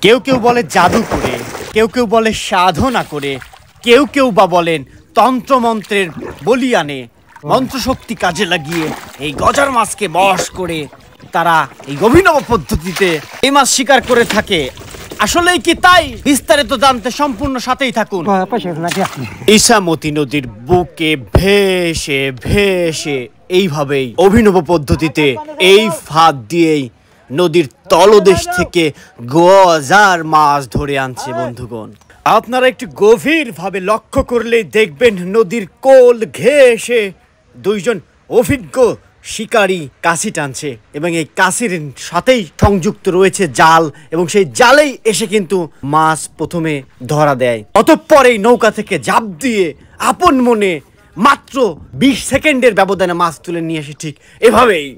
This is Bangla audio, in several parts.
কেউ কেউ বলে জাদু করে, কেউ কেউ বলে সাধনা করে, কেউ কেউ বা বলেন তন্ত্রমন্ত্রের বলিয়ানে মন্ত্রশক্তি কাজে লাগিয়ে এই গজার মাছকে বশ করে তারা এই অভিনব পদ্ধতিতে এই মাছ শিকার করে থাকে। আসলেই কি তাই? বিস্তারিত জানতে সম্পূর্ণ সাথেই থাকুন। ইছামতি নদীর বুকে ভেসে ভেসে এইভাবেই অভিনব পদ্ধতিতে এই ফাঁদ দিয়েই নদীর তলদেশ থেকে গজার মাছ ধরে আনছে বন্ধুগণ। আপনারা একটু গভীরভাবে লক্ষ্য করলেই দেখবেন নদীর কোল ঘেঁষে দুইজন অভিজ্ঞ শিকারী কাছি টানছে এবং এই কাছির সাথেই সংযুক্ত রয়েছে জাল এবং সেই জালেই এসে কিন্তু মাছ প্রথমে ধরা দেয়। অতঃপর এই নৌকা থেকে ঝাঁপ দিয়ে আপন মনে মাত্র 20 সেকেন্ডের ব্যবধানে মাছ তুলে নিয়ে আসে ঠিক এভাবেই।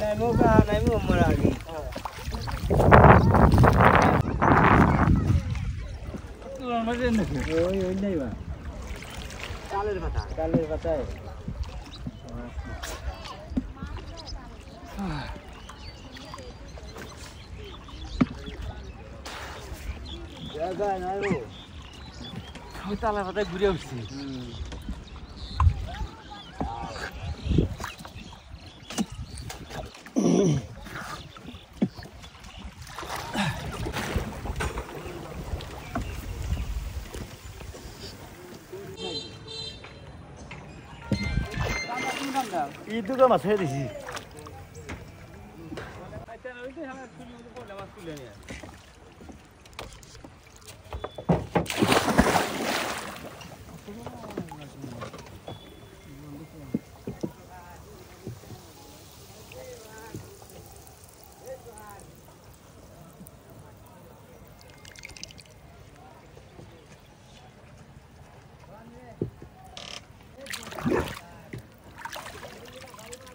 Này mua cái này mua mà là gì? Tulang macam ni. Oh, ini ba. Kalir patah. Jaga naru. Kau talar patah gurih mesti. Itu kan masih di sini.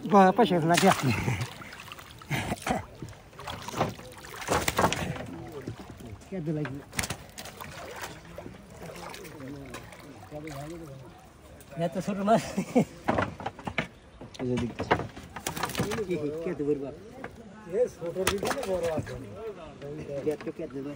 Apa sih lagi? Ada lagi. Ya tu suruh mas. Jadi. Ini kita berbuat. Yes, motor di mana baru ada. Lihat ke dulu.